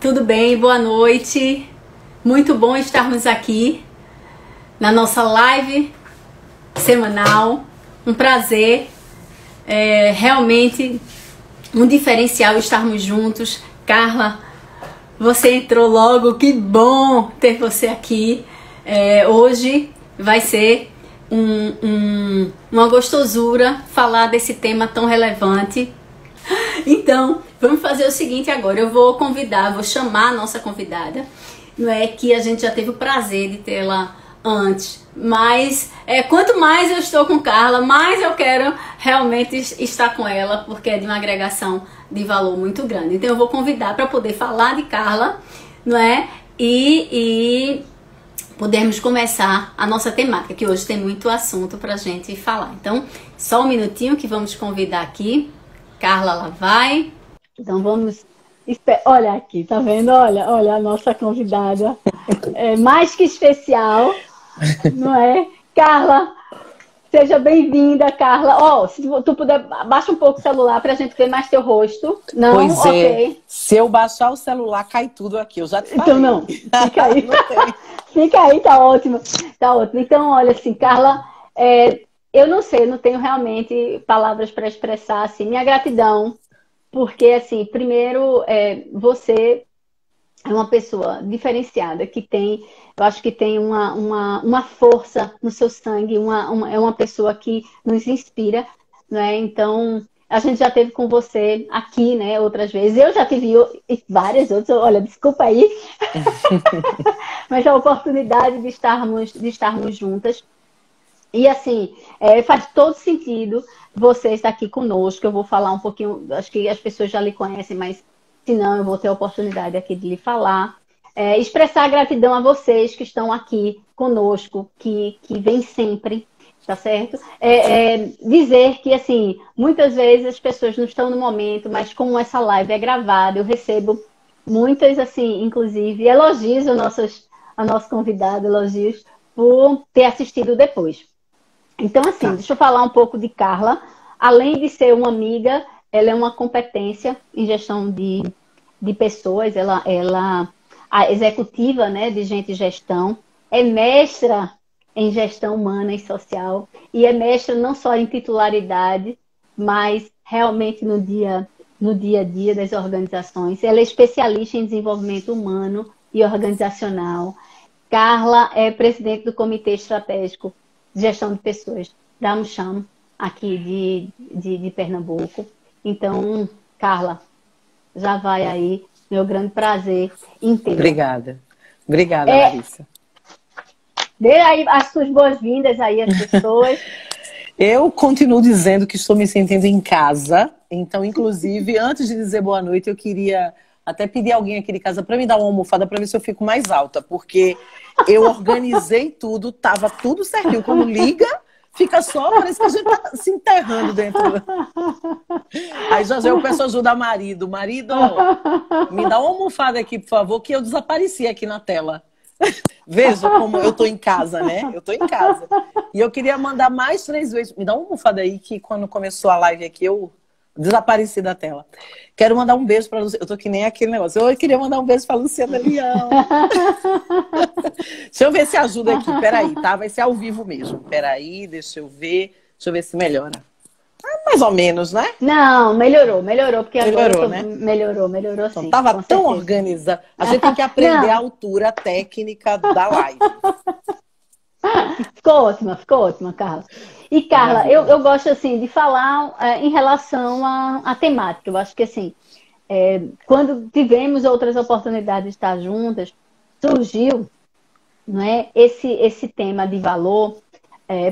Tudo bem? Boa noite. Muito bom estarmos aqui na nossa live semanal. Um prazer, realmente um diferencial estarmos juntos. Carla, você entrou logo, que bom ter você aqui. Hoje vai ser uma gostosura falar desse tema tão relevante. Então, vamos fazer o seguinte agora. Eu vou chamar a nossa convidada. Não é que a gente já teve o prazer de tê-la antes, mas quanto mais eu estou com Carla, mais eu quero realmente estar com ela, porque é de uma agregação de valor muito grande. Então eu vou convidar para poder falar de Carla, não é? E podermos começar a nossa temática, que hoje tem muito assunto para a gente falar. Então, só um minutinho que vamos convidar aqui. Carla, lá vai. Então vamos... Olha aqui, tá vendo? Olha a nossa convidada. É mais que especial, não é? Carla, seja bem-vinda, Carla. Ó, se tu puder, baixa um pouco o celular pra gente ver mais teu rosto. Não? Pois Ok. Se eu baixar o celular, cai tudo aqui. Eu já te falei. Então não, fica aí. Fica aí, tá ótimo. Tá ótimo. Então, olha assim, Carla, eu não sei, eu não tenho realmente palavras para expressar assim, minha gratidão, porque assim, primeiro, você é uma pessoa diferenciada, que tem, eu acho que tem uma força no seu sangue, é uma pessoa que nos inspira, né? Então, a gente já teve com você aqui, né, outras vezes. Eu já tive várias outras, olha, desculpa aí, mas a oportunidade de estarmos juntas. E assim, faz todo sentido você estar aqui conosco. Eu vou falar um pouquinho, acho que as pessoas já lhe conhecem, mas se não, eu vou ter a oportunidade aqui de lhe falar. Expressar gratidão a vocês que estão aqui conosco, que vêm sempre, tá certo? Dizer que, assim, muitas vezes as pessoas não estão no momento, mas como essa live é gravada, eu recebo muitas, assim, inclusive, elogios ao nosso convidado, elogios por ter assistido depois. Então, assim, deixa eu falar um pouco de Carla. Além de ser uma amiga, ela é uma competência em gestão de pessoas, ela a executiva, né, de gente e gestão, é mestra em gestão humana e social, e é mestra não só em titularidade, mas realmente no dia a dia das organizações. Ela é especialista em desenvolvimento humano e organizacional. Carla é presidente do Comitê Estratégico de Gestão de Pessoas da AmCham, aqui de Pernambuco. Então, Carla, já vai aí, meu grande prazer em tê-la. Obrigada, Larissa. Dê aí as suas boas-vindas aí às pessoas. Eu continuo dizendo que estou me sentindo em casa. Então, inclusive, antes de dizer boa noite, eu queria até pedir alguém aqui de casa para me dar uma almofada para ver se eu fico mais alta, porque eu organizei tudo, tava tudo certinho. Quando liga, fica só, parece que a gente tá se enterrando dentro. Aí já eu peço ajuda ao marido. Marido, me dá uma almofada aqui, por favor, que eu desapareci aqui na tela. Veja como eu tô em casa, né? Eu tô em casa. E eu queria mandar mais 3 vezes. Me dá uma almofada aí, que quando começou a live aqui, eu desapareci da tela. Quero mandar um beijo para Luciana. Eu tô que nem aquele negócio. Eu queria mandar um beijo para Luciana Leão. Deixa eu ver se ajuda aqui. Peraí, tá? Vai ser ao vivo mesmo. Peraí, deixa eu ver. Deixa eu ver se melhora. Mais ou menos, né? Não, melhorou, porque melhorou, agora né? melhorou então, sim. Tava tão organizada. A gente tem que aprender a altura técnica da live. Ficou ótima, Carla. E, Carla, eu gosto, assim, de falar em relação à temática. Eu acho que, assim, quando tivemos outras oportunidades de estar juntas, surgiu, não é, esse tema de valor,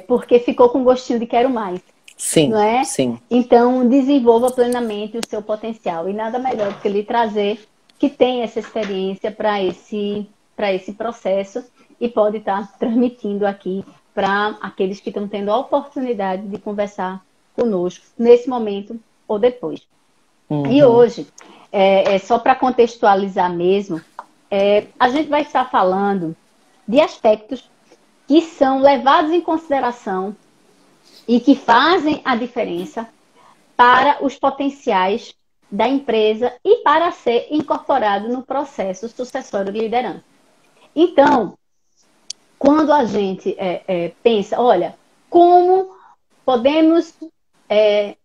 porque ficou com gostinho de quero mais. Sim, não é? Sim. Então, desenvolva plenamente o seu potencial. E nada melhor do que lhe trazer que tem essa experiência para esse processo e pode estar transmitindo aqui para aqueles que estão tendo a oportunidade de conversar conosco nesse momento ou depois. E hoje, só para contextualizar mesmo, a gente vai estar falando de aspectos que são levados em consideração e que fazem a diferença para os potenciais da empresa e para ser incorporado no processo sucessório de liderança. Então, quando a gente pensa, olha, como podemos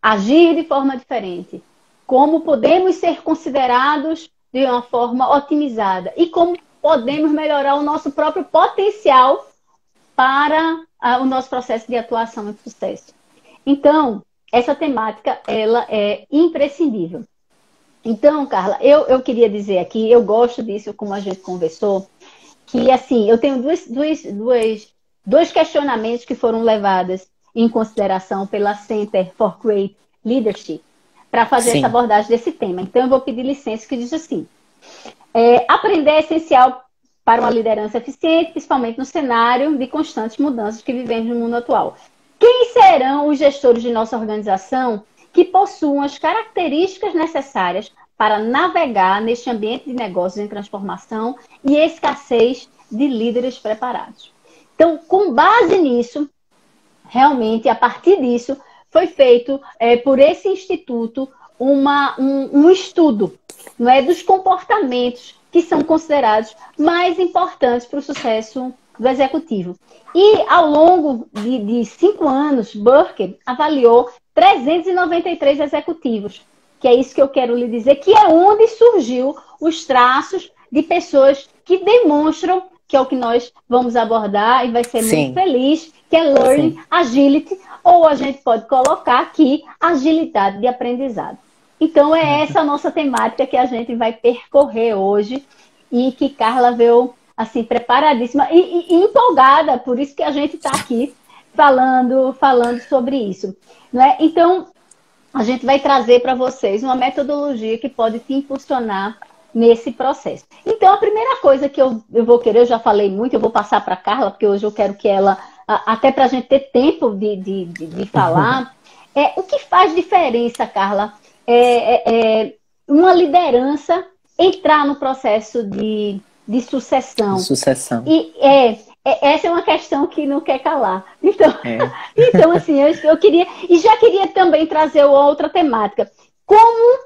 agir de forma diferente, como podemos ser considerados de uma forma otimizada e como podemos melhorar o nosso próprio potencial para o nosso processo de atuação e sucesso. Então, essa temática, ela é imprescindível. Então, Carla, eu queria dizer aqui, eu gosto disso, como a gente conversou, que, assim, eu tenho dois questionamentos que foram levados em consideração pela Center for Great Leadership para fazer essa abordagem desse tema. Então, eu vou pedir licença, que diz assim: aprender é essencial para uma liderança eficiente, principalmente no cenário de constantes mudanças que vivemos no mundo atual. Quem serão os gestores de nossa organização que possuam as características necessárias para navegar neste ambiente de negócios em transformação e escassez de líderes preparados? Então, com base nisso, realmente, a partir disso, foi feito por esse instituto um estudo, não é, dos comportamentos que são considerados mais importantes para o sucesso do executivo. E ao longo de 5 anos, Burke avaliou 393 executivos, que é isso que eu quero lhe dizer, que é onde surgiu os traços de pessoas que demonstram, que é o que nós vamos abordar e vai ser muito feliz, que é Learning Agility, ou a gente pode colocar aqui agilidade de aprendizado. Então, é essa a nossa temática que a gente vai percorrer hoje e que Carla veio, assim, preparadíssima e empolgada, por isso que a gente está aqui falando sobre isso. Né? Então, a gente vai trazer para vocês uma metodologia que pode te impulsionar nesse processo. Então, a primeira coisa que eu vou querer, eu já falei muito, eu vou passar para a Carla, porque hoje eu quero que ela, até para a gente ter tempo de falar, o que faz diferença, Carla, uma liderança entrar no processo de sucessão. E essa é uma questão que não quer calar. Então assim, eu queria, e já queria também trazer outra temática. Como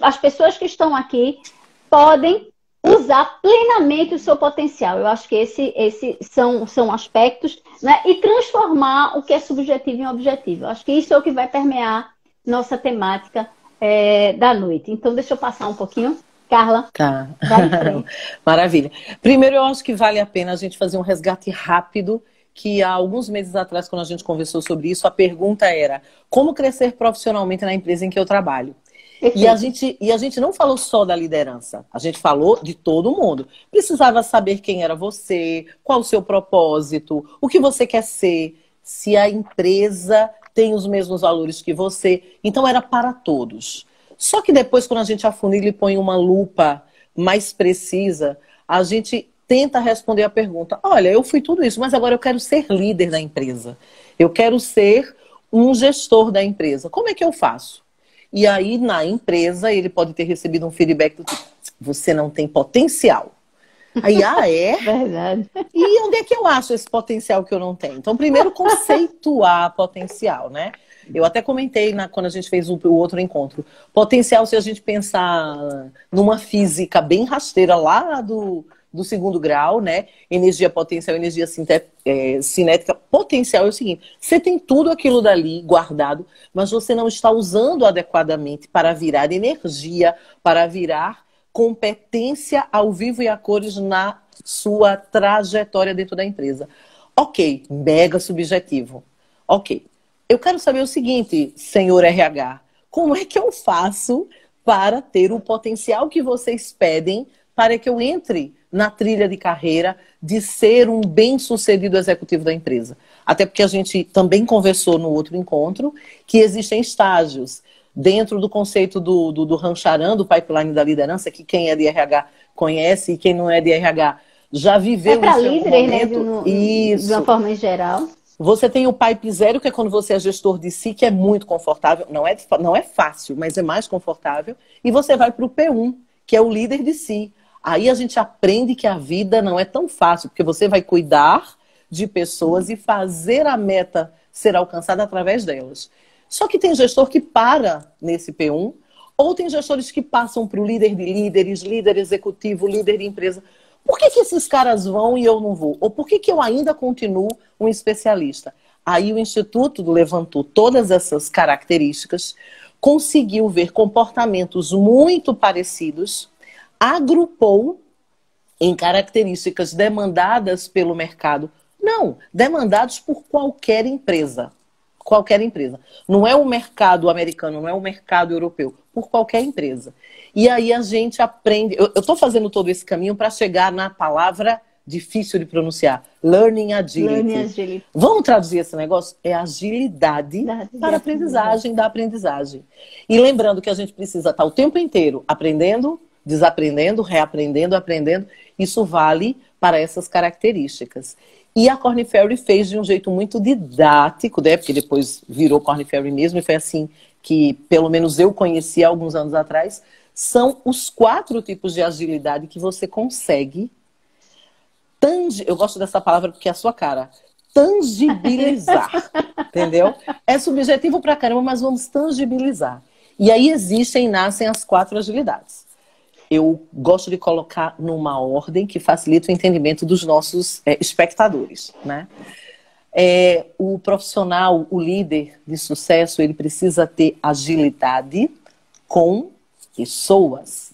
as pessoas que estão aqui podem usar plenamente o seu potencial. Eu acho que esses são aspectos, né? E transformar o que é subjetivo em objetivo. Eu acho que isso é o que vai permear nossa temática da noite. Então, deixa eu passar um pouquinho. Carla, vai em frente. Maravilha. Primeiro, eu acho que vale a pena a gente fazer um resgate rápido, que há alguns meses atrás, quando a gente conversou sobre isso, a pergunta era: como crescer profissionalmente na empresa em que eu trabalho? E a gente não falou só da liderança, a gente falou de todo mundo. Precisava saber quem era você, qual o seu propósito, o que você quer ser, se a empresa tem os mesmos valores que você. Então era para todos. Só que depois, quando a gente afunila e põe uma lupa mais precisa, a gente tenta responder a pergunta: olha, eu fui tudo isso, mas agora eu quero ser líder da empresa. Eu quero ser um gestor da empresa. Como é que eu faço? E aí, na empresa, ele pode ter recebido um feedback do tipo: você não tem potencial. Aí, é? Verdade. E onde é que eu acho esse potencial que eu não tenho? Então, primeiro, conceituar potencial, né? Eu até comentei quando a gente fez o outro encontro. Potencial, se a gente pensar numa física bem rasteira lá do 2º grau, né? Energia potencial, energia cinética. Potencial é o seguinte: você tem tudo aquilo dali guardado, mas você não está usando adequadamente para virar energia, para virar competência ao vivo e a cores na sua trajetória dentro da empresa. Ok, mega subjetivo. Ok. Eu quero saber o seguinte, senhor RH: como é que eu faço para ter o potencial que vocês pedem para que eu entre na trilha de carreira de ser um bem-sucedido executivo da empresa? Até porque a gente também conversou no outro encontro que existem estágios dentro do conceito do Rancharan, do pipeline da liderança, que quem é de RH conhece e quem não é de RH já viveu. Para líder, né? Isso. De uma forma em geral. Você tem o Pipe 0, que é quando você é gestor de si, que é muito confortável. Não é fácil, mas é mais confortável. E você vai para o P1, que é o líder de si. Aí a gente aprende que a vida não é tão fácil, porque você vai cuidar de pessoas e fazer a meta ser alcançada através delas. Só que tem gestor que para nesse P1, Ou tem gestores que passam para o líder de líderes, líder executivo, líder de empresa. Por que esses caras vão e eu não vou? Ou por que eu ainda continuo um especialista? Aí o Instituto levantou todas essas características, conseguiu ver comportamentos muito parecidos, agrupou em características demandadas pelo mercado. Não, demandados por qualquer empresa. Qualquer empresa. Não é o mercado americano, não é o mercado europeu, por qualquer empresa. E aí a gente aprende. Eu estou fazendo todo esse caminho para chegar na palavra difícil de pronunciar: Learning Agility. Learning Agility. Vamos traduzir esse negócio? É agilidade para a aprendizagem da aprendizagem. E lembrando que a gente precisa estar o tempo inteiro aprendendo, desaprendendo, reaprendendo, aprendendo. Isso vale para essas características. E a Korn Ferry fez de um jeito muito didático, né? Porque depois virou Korn Ferry mesmo, e foi assim que, pelo menos eu conheci há alguns anos atrás. São os 4 tipos de agilidade que você consegue eu gosto dessa palavra porque é a sua cara. Tangibilizar. Entendeu? É subjetivo pra caramba, mas vamos tangibilizar. E aí existem e nascem as 4 agilidades. Eu gosto de colocar numa ordem que facilita o entendimento dos nossos espectadores, né? O profissional, o líder de sucesso, ele precisa ter agilidade com pessoas.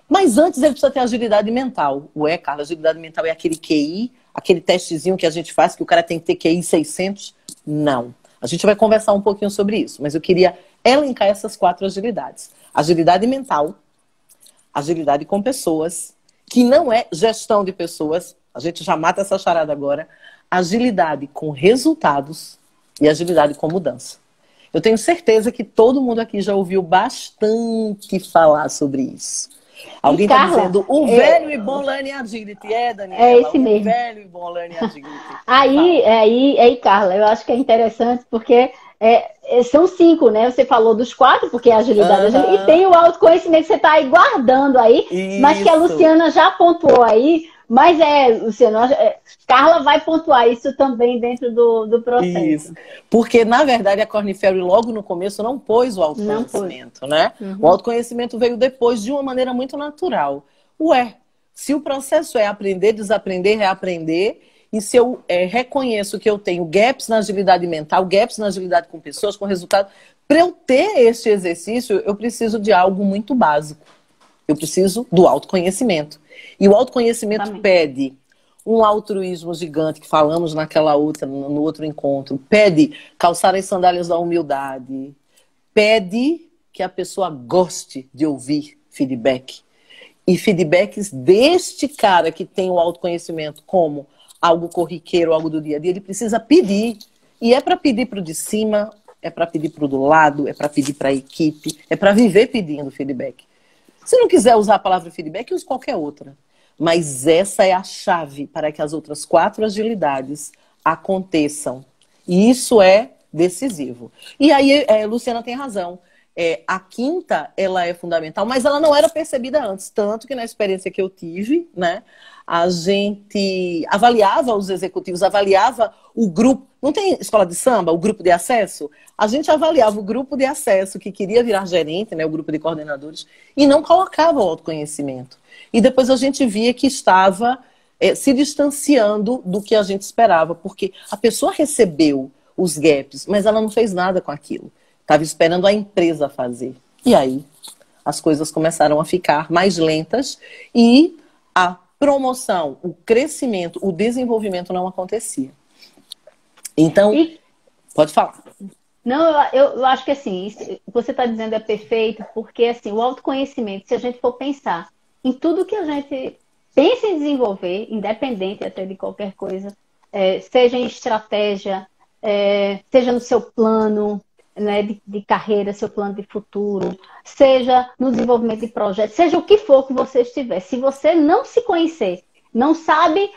Mas antes ele precisa ter agilidade mental. Carla, agilidade mental é aquele QI, aquele testezinho que a gente faz, que o cara tem que ter QI 600? Não. A gente vai conversar um pouquinho sobre isso, mas eu queria elencar essas 4 agilidades. Agilidade mental, agilidade com pessoas, que não é gestão de pessoas, a gente já mata essa charada agora, agilidade com resultados e agilidade com mudança. Eu tenho certeza que todo mundo aqui já ouviu bastante falar sobre isso. Alguém está dizendo o velho e bom Learning Agility. Daniela? É esse mesmo. O velho e bom Learning Agility. Aí, Carla, eu acho que é interessante porque são 5, né? Você falou dos 4, porque é agilidade, e tem o autoconhecimento que você está aí guardando aí, mas que a Luciana já pontuou aí. Mas Luciana, Carla vai pontuar isso também dentro do processo. Isso. Porque, na verdade, a Korn Ferry logo no começo não pôs o autoconhecimento, né? Uhum. O autoconhecimento veio depois de uma maneira muito natural. Se o processo é aprender, desaprender, reaprender, e se eu reconheço que eu tenho gaps na agilidade mental, gaps na agilidade com pessoas, com resultado, para eu ter este exercício, eu preciso de algo muito básico. Eu preciso do autoconhecimento. E o autoconhecimento pede um altruísmo gigante, que falamos no outro encontro. Pede calçar as sandálias da humildade. Pede que a pessoa goste de ouvir feedback. E feedbacks deste cara que tem o autoconhecimento como algo corriqueiro, algo do dia a dia, ele precisa pedir. E é para pedir para o de cima, é para pedir para o do lado, é para pedir para a equipe, é para viver pedindo feedback. Se não quiser usar a palavra feedback, use qualquer outra. Mas essa é a chave para que as outras 4 agilidades aconteçam. E isso é decisivo. E aí, Luciana tem razão. A 5ª, ela é fundamental, mas ela não era percebida antes. Tanto que na experiência que eu tive, né, a gente avaliava os executivos, avaliava o grupo. Não tem escola de samba, o grupo de acesso? A gente avaliava o grupo de acesso que queria virar gerente, né, o grupo de coordenadores, e não colocava o autoconhecimento. E depois a gente via que estava se distanciando do que a gente esperava, porque a pessoa recebeu os gaps, mas ela não fez nada com aquilo. Estava esperando a empresa fazer. E aí as coisas começaram a ficar mais lentas e a promoção, o crescimento, o desenvolvimento não acontecia. Então, pode falar. Não, eu acho que assim, isso que você está dizendo é perfeito, porque assim, o autoconhecimento, se a gente for pensar em tudo que a gente pensa em desenvolver, independente até de qualquer coisa, seja em estratégia, seja no seu plano, né, de carreira, seu plano de futuro, seja no desenvolvimento de projetos, seja o que for que você estiver. Se você não se conhecer, não sabe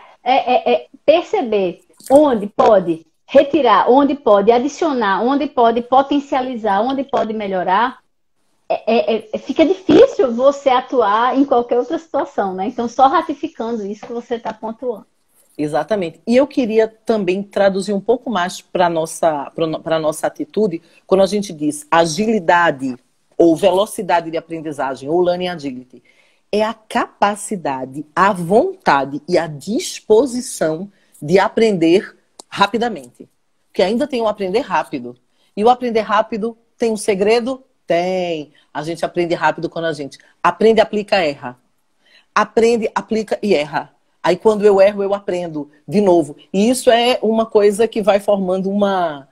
perceber onde pode retirar, onde pode adicionar, onde pode potencializar, onde pode melhorar, fica difícil você atuar em qualquer outra situação, né? Então, só ratificando isso que você está pontuando. Exatamente. E eu queria também traduzir um pouco mais para a nossa atitude, quando a gente diz agilidade ou velocidade de aprendizagem, ou learning agility, é a capacidade, a vontade e a disposição de aprender rapidamente. Porque ainda tem o aprender rápido. E o aprender rápido tem um segredo? Tem. A gente aprende rápido quando a gente aprende, aplica, erra. Aprende, aplica e erra. Aí quando eu erro, eu aprendo de novo. E isso é uma coisa que vai formando uma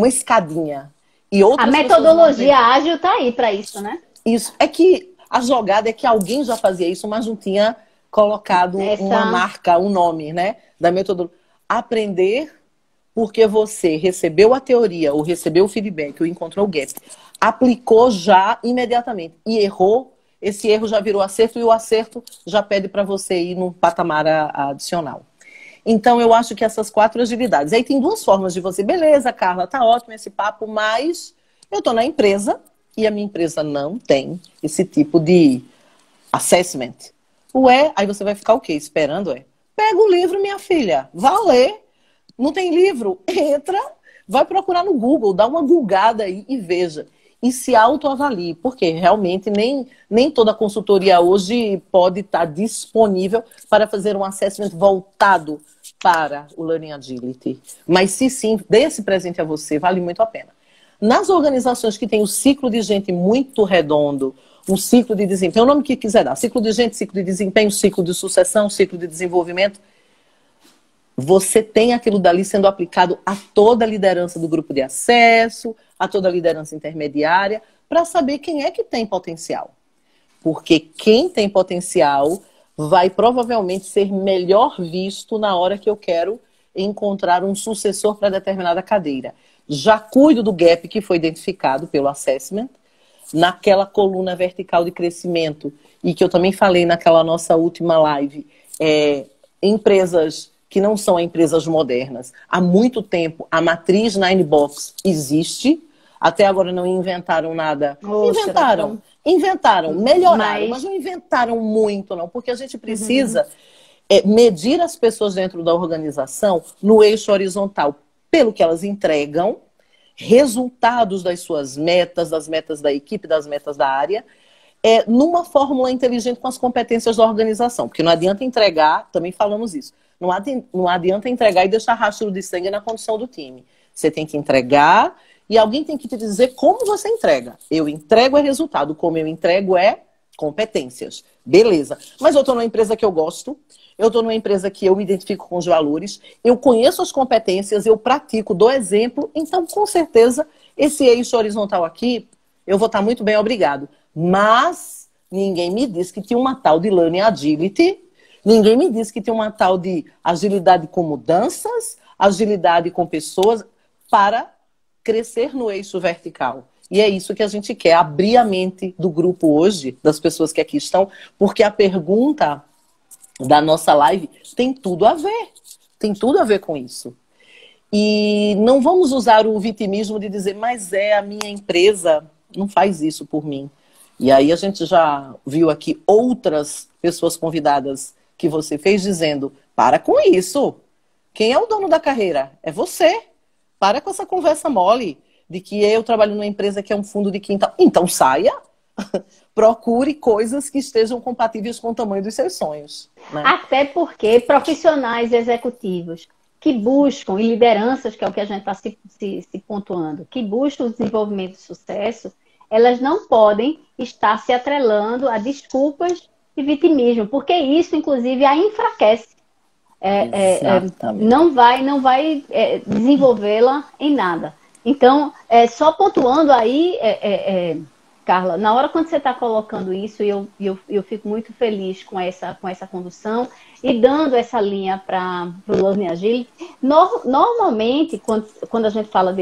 escadinha. E a metodologia ágil está aí para isso, né? Isso. É que a jogada é que alguém já fazia isso, mas não tinha colocado uma marca, um nome, né? Da metodologia. Aprender porque você recebeu a teoria, ou recebeu o feedback, ou encontrou o gap, aplicou já imediatamente e errou, esse erro já virou acerto e o acerto já pede para você ir num patamar adicional. Então, eu acho que essas 4 agilidades. Aí tem 2 formas de você. Beleza, Carla, tá ótimo esse papo, mas eu tô na empresa e a minha empresa não tem esse tipo de assessment. Ué, aí você vai ficar o quê? Esperando, Pega o livro, minha filha, vá ler. Não tem livro? Entra, vai procurar no Google, dá uma googada aí e veja. E se autoavalie, porque realmente nem toda consultoria hoje pode estar disponível para fazer um assessment voltado para o Learning Agility. Mas se sim, dê esse presente a você, vale muito a pena. Nas organizações que tem o ciclo de gente muito redondo, um ciclo de desempenho, o nome que quiser dar, ciclo de gente, ciclo de desempenho, ciclo de sucessão, ciclo de desenvolvimento, você tem aquilo dali sendo aplicado a toda a liderança do grupo de acesso, a toda a liderança intermediária, para saber quem é que tem potencial. Porque quem tem potencial vai provavelmente ser melhor visto na hora que eu quero encontrar um sucessor para determinada cadeira. Já cuido do gap que foi identificado pelo assessment, naquela coluna vertical de crescimento, e que eu também falei naquela nossa última live, empresas que não são empresas modernas. Há muito tempo, a matriz Ninebox existe. Até agora não inventaram nada. Inventaram, melhoraram, mas não inventaram muito, não. Porque a gente precisa medir as pessoas dentro da organização no eixo horizontal, pelo que elas entregam, resultados das suas metas, das metas da equipe, das metas da área, numa fórmula inteligente com as competências da organização. Porque não adianta entregar, também falamos isso, não adianta entregar e deixar rastro de sangue na condição do time. Você tem que entregar e alguém tem que te dizer como você entrega. Eu entrego resultado, como eu entrego competências. Beleza. Mas eu estou numa empresa que eu gosto, eu estou numa empresa que eu me identifico com os valores, eu conheço as competências, eu pratico, dou exemplo, então com certeza esse eixo horizontal aqui, eu vou estar muito bem, obrigado. Mas ninguém me disse que tinha uma tal de Learning Agility. Ninguém me disse que tem uma tal de agilidade com mudanças, agilidade com pessoas, para crescer no eixo vertical. E é isso que a gente quer, abrir a mente do grupo hoje, das pessoas que aqui estão, porque a pergunta da nossa live tem tudo a ver com isso. E não vamos usar o vitimismo de dizer, mas a minha empresa não faz isso por mim. E aí a gente já viu aqui outras pessoas convidadas que você fez dizendo, para com isso. Quem é o dono da carreira? É você. Para com essa conversa mole de que eu trabalho numa empresa que é um fundo de quintal. Então saia, procure coisas que estejam compatíveis com o tamanho dos seus sonhos. Né? Até porque profissionais executivos que buscam, e lideranças, que é o que a gente está se pontuando, que buscam o desenvolvimento de sucesso, elas não podem estar se atrelando a desculpas de vitimismo, porque isso, inclusive, a enfraquece. Não vai desenvolvê-la em nada. Então, só pontuando aí, Carla, na hora quando você está colocando isso, eu fico muito feliz com essa condução e dando essa linha para o Learning Agility. Normalmente, quando a gente fala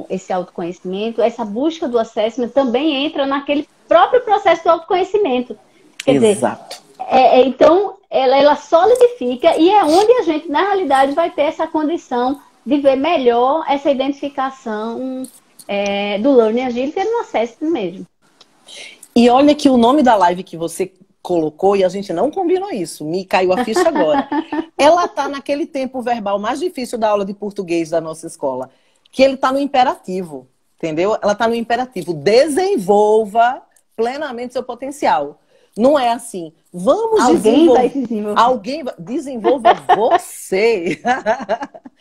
esse autoconhecimento, essa busca do assessment também entra naquele próprio processo do autoconhecimento. Quer Exato. dizer, então, ela solidifica e é onde a gente, na realidade, vai ter essa condição de ver melhor essa identificação do Learning Agility no assessment mesmo. E olha que o nome da live que você colocou, e a gente não combinou isso, me caiu a ficha agora. Ela está naquele tempo verbal mais difícil da aula de português da nossa escola, que ele está no imperativo, entendeu? Ela está no imperativo. Desenvolva plenamente seu potencial. Não é assim, vamos Alguém vai desenvolver. Desenvolva você.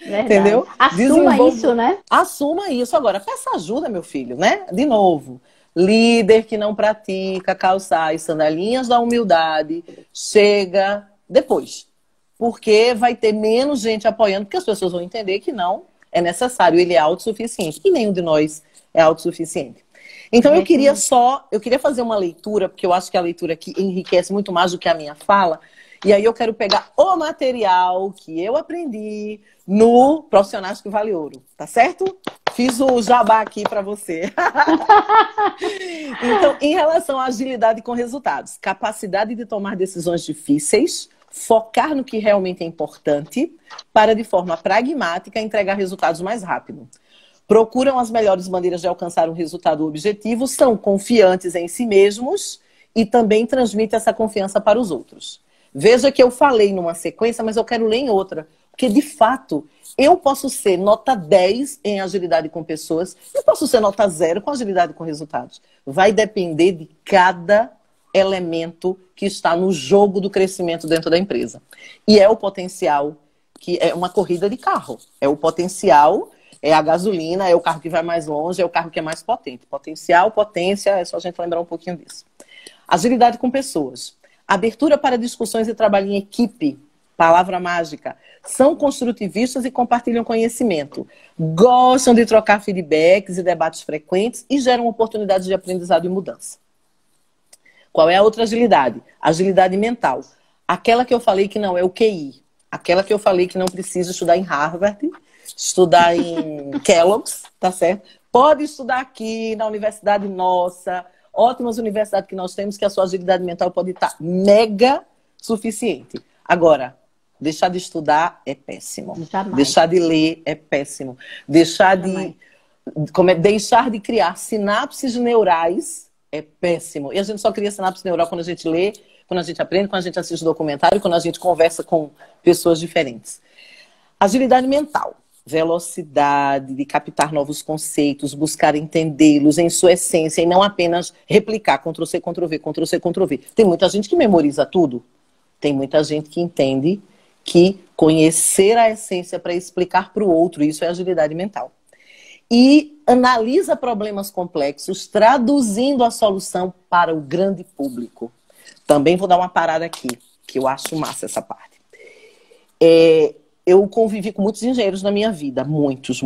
Verdade. Entendeu? Assuma isso, né? Assuma isso. Agora, peça ajuda, meu filho, né? De novo, líder que não pratica calçar as sandalinhas da humildade, chega depois. Porque vai ter menos gente apoiando, porque as pessoas vão entender que não é necessário, ele é autossuficiente. E nenhum de nós é autossuficiente. Então eu queria fazer uma leitura, porque eu acho que a leitura aqui enriquece muito mais do que a minha fala. E aí eu quero pegar o material que eu aprendi no Profissionais que Vale Ouro, tá certo? Fiz o jabá aqui para você. Então, em relação à agilidade com resultados, capacidade de tomar decisões difíceis, focar no que realmente é importante, para de forma pragmática entregar resultados mais rápido. Procuram as melhores maneiras de alcançar um resultado objetivo, são confiantes em si mesmos e também transmitem essa confiança para os outros. Veja que eu falei numa sequência, mas eu quero ler em outra. Porque, de fato, eu posso ser nota 10 em agilidade com pessoas e posso ser nota 0 com agilidade com resultados. Vai depender de cada elemento que está no jogo do crescimento dentro da empresa. E é o potencial, que é uma corrida de carro. É o potencial... É a gasolina, é o carro que vai mais longe, é o carro que é mais potente. Potencial, potência, é só a gente lembrar um pouquinho disso. Agilidade com pessoas. Abertura para discussões e trabalho em equipe. Palavra mágica. São construtivistas e compartilham conhecimento. Gostam de trocar feedbacks e debates frequentes e geram oportunidades de aprendizado e mudança. Qual é a outra agilidade? Agilidade mental. Aquela que eu falei que não é o QI. Aquela que eu falei que não precisa estudar em Harvard, estudar em Kellogg's, tá certo? Pode estudar aqui na universidade nossa, ótimas universidades que nós temos, que a sua agilidade mental pode estar mega suficiente. Agora, deixar de estudar é péssimo. Jamais. Deixar de ler é péssimo. Deixar de criar sinapses neurais é péssimo. E a gente só cria sinapse neural quando a gente lê, quando a gente aprende, quando a gente assiste documentário, quando a gente conversa com pessoas diferentes. Agilidade mental. Velocidade, de captar novos conceitos, buscar entendê-los em sua essência e não apenas replicar, Ctrl+C, Ctrl+V, Ctrl+C, Ctrl+V. Tem muita gente que memoriza tudo. Tem muita gente que entende que conhecer a essência para explicar para o outro, isso é agilidade mental. E analisa problemas complexos, traduzindo a solução para o grande público. Também vou dar uma parada aqui, que eu acho massa essa parte. Eu convivi com muitos engenheiros na minha vida. Muitos.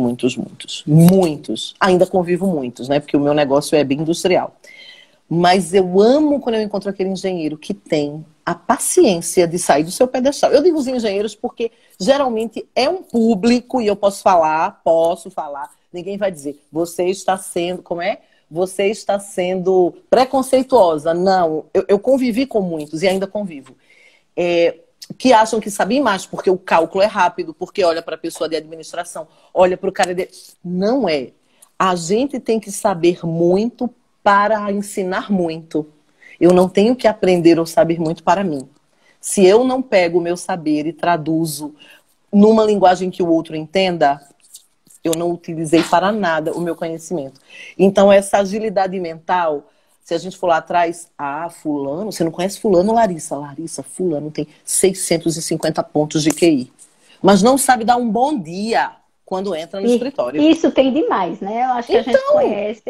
Ainda convivo muitos, né? Porque o meu negócio é bem industrial. Mas eu amo quando eu encontro aquele engenheiro que tem a paciência de sair do seu pedestal. Eu digo os engenheiros porque geralmente é um público, e eu posso falar, ninguém vai dizer, você está sendo, Você está sendo preconceituosa. Não, eu convivi com muitos e ainda convivo. Que acham que sabem mais, porque o cálculo é rápido, porque olha para a pessoa de administração, olha para o cara de... Não é. A gente tem que saber muito para ensinar muito. Eu não tenho que aprender ou saber muito para mim. Se eu não pego o meu saber e traduzo numa linguagem que o outro entenda, eu não utilizei para nada o meu conhecimento. Então, essa agilidade mental... Se a gente for lá atrás, fulano, você não conhece fulano, Larissa? Larissa, fulano tem 650 pontos de QI. Mas não sabe dar um bom dia quando entra no escritório. Isso tem demais, né? Eu acho que a gente conhece,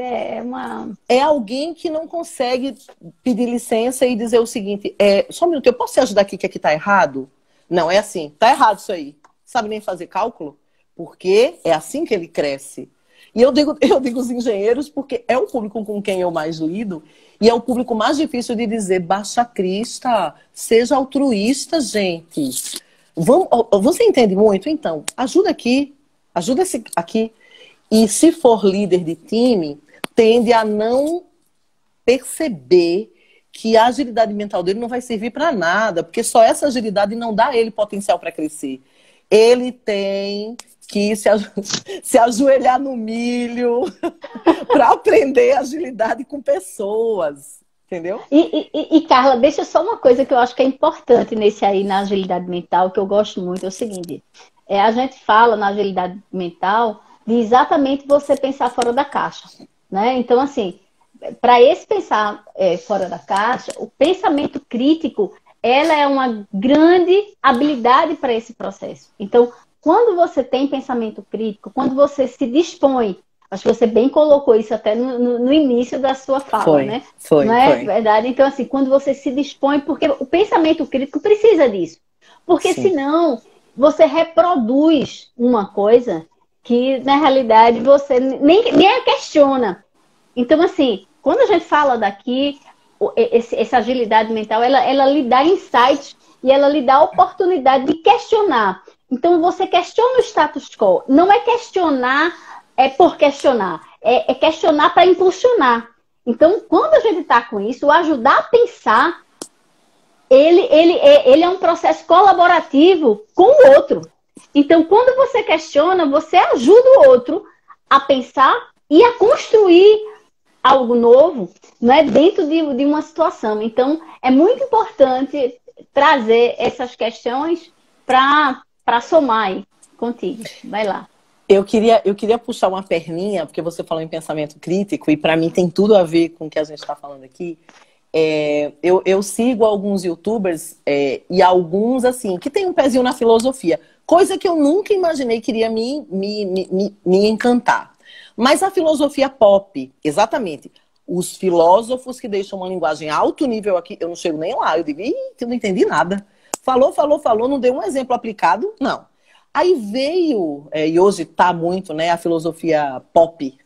É alguém que não consegue pedir licença e dizer o seguinte, só um minuto, eu posso te ajudar aqui que aqui tá errado? Não, é assim, tá errado isso aí. Sabe nem fazer cálculo? Porque é assim que ele cresce. E eu digo os engenheiros porque é o público com quem eu mais lido e é o público mais difícil de dizer baixa crista, seja altruísta, gente. Você entende muito? Então, ajuda aqui. E se for líder de time, tende a não perceber que a agilidade mental dele não vai servir para nada, porque só essa agilidade não dá a ele potencial para crescer. Ele tem que se ajoelhar no milho para aprender agilidade com pessoas, entendeu? E, Carla, deixa só uma coisa que eu acho que é importante nesse aí, na agilidade mental, que eu gosto muito, é o seguinte, a gente fala na agilidade mental de exatamente você pensar fora da caixa, né? Então, assim, para esse pensar fora da caixa, o pensamento crítico, ela é uma grande habilidade para esse processo. Então, quando você tem pensamento crítico, quando você se dispõe, acho que você bem colocou isso até no início da sua fala, né? Não é verdade? Então, assim, quando você se dispõe, porque o pensamento crítico precisa disso. Porque senão você reproduz uma coisa que, na realidade, você nem a questiona. Então, assim, quando a gente fala daqui, essa agilidade mental, ela lhe dá insights e ela lhe dá a oportunidade de questionar. Então, você questiona o status quo. Não é questionar por questionar. É questionar para impulsionar. Então, quando a gente está com isso, o ajudar a pensar, ele é um processo colaborativo com o outro. Então, quando você questiona, você ajuda o outro a pensar e a construir algo novo, né, dentro de uma situação. Então, é muito importante trazer essas questões para somar aí contigo. Vai lá. Eu queria puxar uma perninha, porque você falou em pensamento crítico, e para mim tem tudo a ver com o que a gente está falando aqui. Eu sigo alguns youtubers e alguns, assim, que tem um pezinho na filosofia, coisa que eu nunca imaginei que iria me encantar. Mas a filosofia pop, exatamente, os filósofos que deixam uma linguagem alto nível aqui, eu não chego nem lá, eu digo, eu não entendi nada. Falou, não deu um exemplo aplicado, não. Aí veio, e hoje está muito, né, a filosofia pop.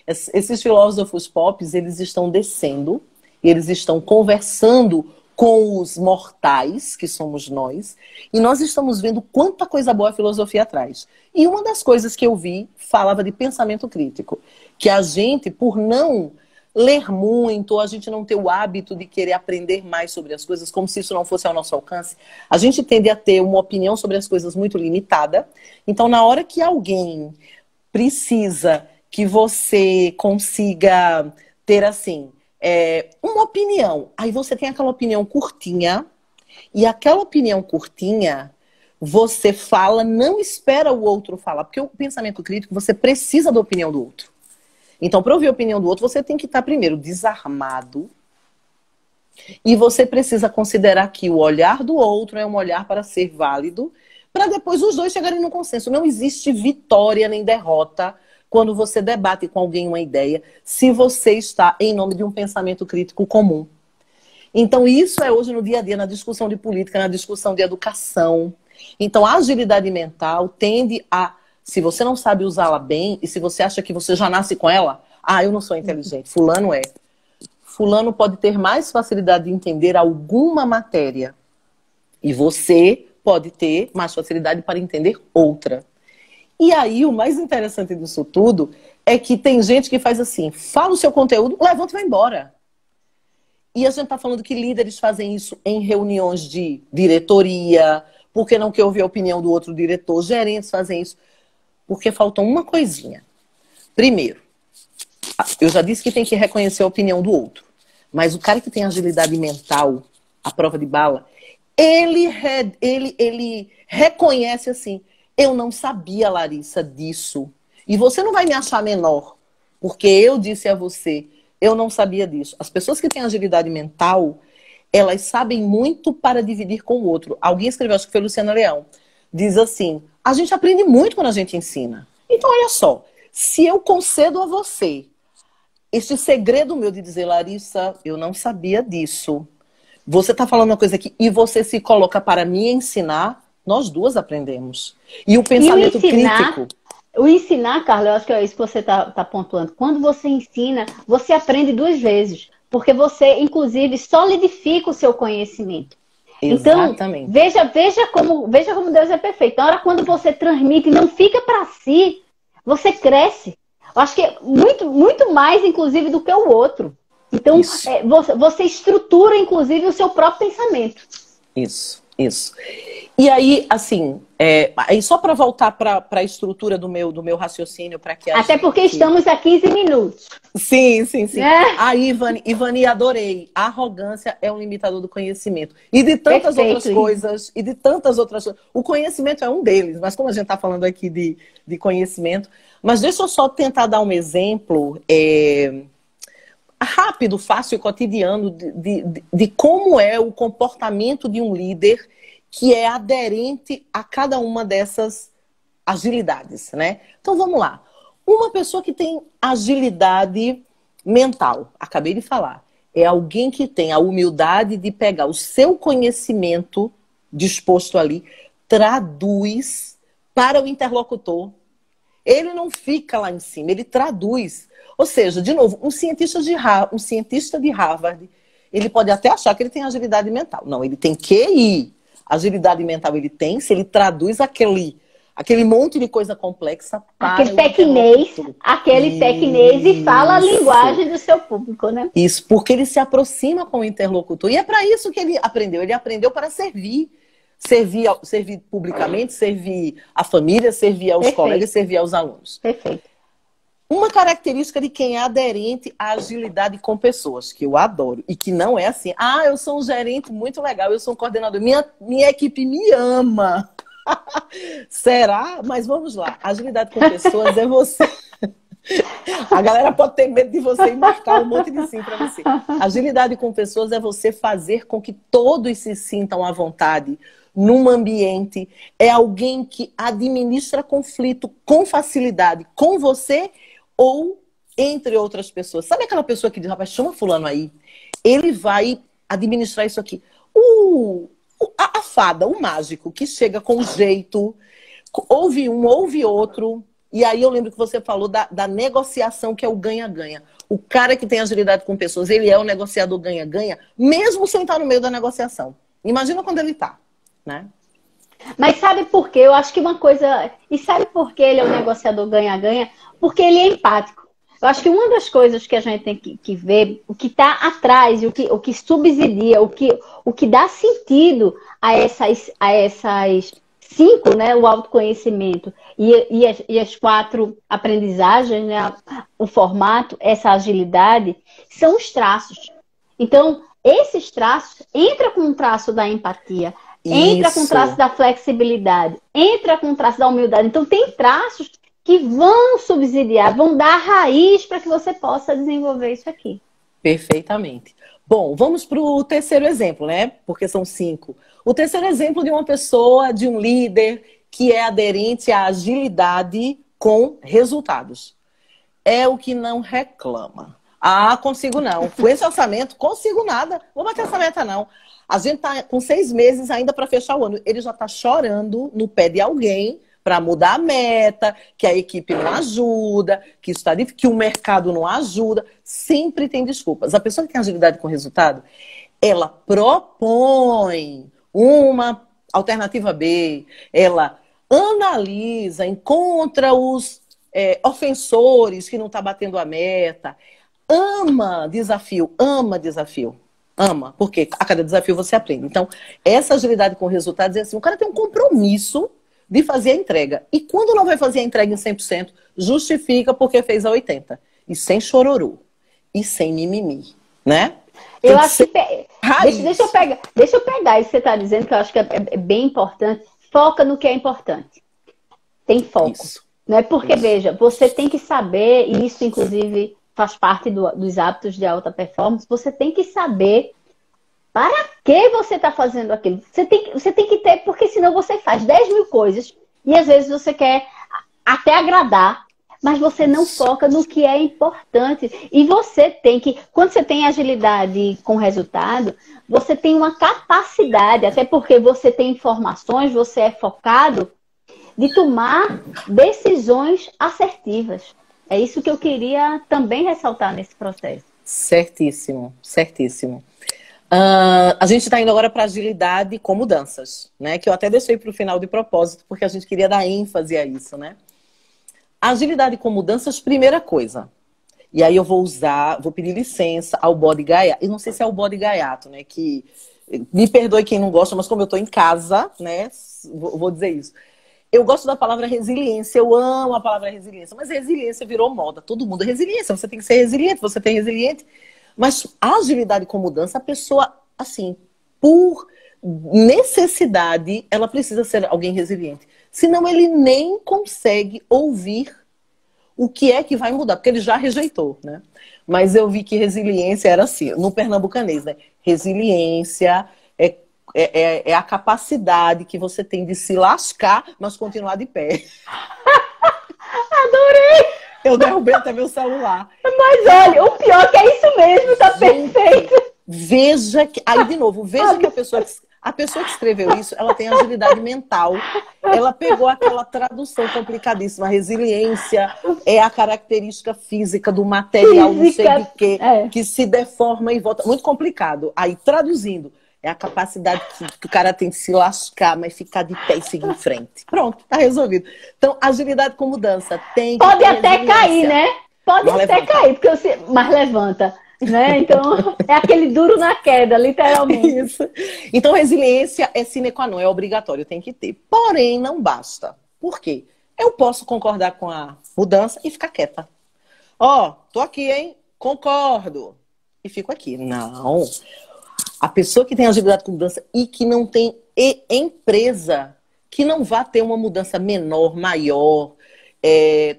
Esses filósofos pop, eles estão descendo, eles estão conversando com os mortais, que somos nós, e nós estamos vendo quanta coisa boa a filosofia traz. E uma das coisas que eu vi falava de pensamento crítico, que a gente, por não ler muito, ou a gente não ter o hábito de querer aprender mais sobre as coisas, como se isso não fosse ao nosso alcance, a gente tende a ter uma opinião sobre as coisas muito limitada. Então, na hora que alguém precisa que você consiga ter, assim, uma opinião, aí você tem aquela opinião curtinha, e aquela opinião curtinha, você fala, não espera o outro falar, porque o pensamento crítico, você precisa da opinião do outro. Então, para ouvir a opinião do outro, você tem que estar primeiro desarmado, e você precisa considerar que o olhar do outro é um olhar para ser válido, para depois os dois chegarem no consenso. Não existe vitória nem derrota quando você debate com alguém uma ideia, se você está em nome de um pensamento crítico comum. Então, isso é hoje no dia a dia, na discussão de política, na discussão de educação. Então, a agilidade mental tende a, se você não sabe usá-la bem, e se você acha que você já nasce com ela, eu não sou inteligente, fulano é. Fulano pode ter mais facilidade de entender alguma matéria, e você pode ter mais facilidade para entender outra. E aí, o mais interessante disso tudo é que tem gente que faz assim, fala o seu conteúdo, levanta e vai embora. E a gente está falando que líderes fazem isso em reuniões de diretoria, porque não quer ouvir a opinião do outro diretor, gerentes fazem isso, porque faltou uma coisinha. Primeiro, eu já disse que tem que reconhecer a opinião do outro, mas o cara que tem agilidade mental, a prova de bala, ele reconhece assim, eu não sabia, Larissa, disso. E você não vai me achar menor, porque eu disse a você, eu não sabia disso. As pessoas que têm agilidade mental, elas sabem muito para dividir com o outro. Alguém escreveu, acho que foi Luciana Leão, diz assim, a gente aprende muito quando a gente ensina. Então, olha só, se eu concedo a você este segredo meu de dizer, Larissa, eu não sabia disso. Você está falando uma coisa aqui e você se coloca para me ensinar, nós duas aprendemos. E o pensamento crítico... O ensinar, Carla, eu acho que é isso que você está pontuando. Quando você ensina, você aprende duas vezes. Porque você, inclusive, solidifica o seu conhecimento. Exatamente. Então, veja como Deus é perfeito. Na hora quando você transmite e não fica para si, você cresce. Eu acho que é muito mais, inclusive, do que o outro. Então, você estrutura, inclusive, o seu próprio pensamento. Isso. Isso. E aí, assim, aí só para voltar para a estrutura do meu raciocínio, para que Até porque estamos a 15 minutos. Sim, sim, sim. Ivani, adorei. A arrogância é um limitador do conhecimento. E de tantas outras coisas, e de tantas outras coisas. O conhecimento é um deles, mas como a gente está falando aqui de conhecimento, mas deixa eu só tentar dar um exemplo rápido, fácil e cotidiano de como é o comportamento de um líder que é aderente a cada uma dessas agilidades, né? Então vamos lá. Uma pessoa que tem agilidade mental, acabei de falar, é alguém que tem a humildade de pegar o seu conhecimento disposto ali, traduz para o interlocutor. Ele não fica lá em cima, ele traduz. Ou seja, de novo, um cientista de Harvard, ele pode até achar que ele tem agilidade mental. Não, ele tem QI. Agilidade mental ele tem, se ele traduz aquele monte de coisa complexa para aquele tecnês e fala a linguagem do seu público, né? Isso, porque ele se aproxima com o interlocutor. E é para isso que ele aprendeu. Ele aprendeu para servir. Servir publicamente, servir a família, servir aos colegas, servir aos alunos. Perfeito. Uma característica de quem é aderente à agilidade com pessoas, que eu adoro, e que não é assim, eu sou um gerente muito legal, eu sou um coordenador, minha equipe me ama. Será? Mas vamos lá, agilidade com pessoas é você. A galera pode ter medo de você e marcar um monte de sim para você. Agilidade com pessoas é você fazer com que todos se sintam à vontade num ambiente. É alguém que administra conflito com facilidade com você ou entre outras pessoas. Sabe aquela pessoa que diz, rapaz, chama fulano aí. Ele vai administrar isso aqui. A fada, o mágico, que chega com jeito, ouve um, ouve outro. E aí eu lembro que você falou da negociação, que é o ganha-ganha. O cara que tem agilidade com pessoas, ele é o negociador ganha-ganha, mesmo sem estar no meio da negociação. Imagina quando ele está, né? Mas sabe por quê? Eu acho que uma coisa... E sabe por que ele é o negociador ganha-ganha? Porque ele é empático. Eu acho que uma das coisas que a gente tem que ver, o que está atrás, o que subsidia, o que dá sentido a essas 5, né? O autoconhecimento e as 4 aprendizagens, né? O formato, essa agilidade, são os traços. Então, esses traços, entra com o traço da empatia, entra com o traço da flexibilidade, entra com o traço da humildade. Então, tem traços que vão subsidiar, vão dar raiz para que você possa desenvolver isso aqui. Perfeitamente. Bom, vamos para o terceiro exemplo, né? Porque são 5. O terceiro exemplo de uma pessoa, de um líder que é aderente à agilidade com resultados. É o que não reclama. Consigo não. Com esse orçamento, consigo nada. Vou bater essa meta, não. A gente está com 6 meses ainda para fechar o ano. Ele já está chorando no pé de alguém para mudar a meta, que a equipe não ajuda, que o mercado não ajuda. Sempre tem desculpas. A pessoa que tem agilidade com resultado, ela propõe uma alternativa B, ela analisa, encontra os ofensores que não estão batendo a meta, ama desafio, ama, porque a cada desafio você aprende. Então, essa agilidade com resultados é assim, o cara tem um compromisso de fazer a entrega. E quando não vai fazer a entrega em 100%, justifica porque fez a 80%. E sem chororô. E sem mimimi, né? Eu acho que... Deixa eu pegar isso que você está dizendo, que eu acho que é bem importante. Foca no que é importante. Tem foco. Isso. Né? Porque, veja, você tem que saber, e isso, inclusive, faz parte dos hábitos de alta performance, você tem que saber para que você está fazendo aquilo. Você tem que ter, porque senão você faz 10 mil coisas e às vezes você quer até agradar, mas você não foca no que é importante. E você tem que, quando você tem agilidade com resultado, você tem uma capacidade, até porque você tem informações, você é focado, de tomar decisões assertivas. É isso que eu queria também ressaltar nesse processo. Certíssimo, certíssimo. A gente está indo agora para agilidade com mudanças, né? Que eu até deixei para o final de propósito, porque a gente queria dar ênfase a isso, né? Agilidade com mudanças, primeira coisa. E aí eu vou pedir licença ao bode gaiato. Eu não sei se é o bode gaiato, né? Que me perdoe quem não gosta, mas como eu estou em casa, né? Vou dizer isso. Eu gosto da palavra resiliência, eu amo a palavra resiliência, mas resiliência virou moda. Todo mundo é resiliência, você tem que ser resiliente, você tem resiliente. Mas a agilidade com mudança, a pessoa, assim, por necessidade, ela precisa ser alguém resiliente. Senão ele nem consegue ouvir o que é que vai mudar, porque ele já rejeitou, né? Mas eu vi que resiliência era assim, no pernambucanês, né? Resiliência é a capacidade que você tem de se lascar, mas continuar de pé. Adorei! Eu derrubei até meu celular. Mas olha, o pior é que é isso mesmo, tá perfeito. Veja que... Aí, de novo, veja que a pessoa que escreveu isso, ela tem agilidade mental. Ela pegou aquela tradução complicadíssima. Resiliência é a característica física do material, não sei de quê, que se deforma e volta. Muito complicado. Aí, traduzindo, é a capacidade que o cara tem de se lascar, mas ficar de pé e seguir em frente. Pronto, tá resolvido. Então, agilidade com mudança tem que Pode até cair, né? Pode até cair, porque mas levanta. Né? Então, é aquele duro na queda, literalmente. Isso. Então, resiliência é sine qua non, é obrigatório, tem que ter. Porém, não basta. Por quê? Eu posso concordar com a mudança e ficar quieta. Ó, tô aqui, hein? Concordo. E fico aqui. Não. A pessoa que tem agilidade com mudança e que não tem empresa, que não vai ter uma mudança menor, maior,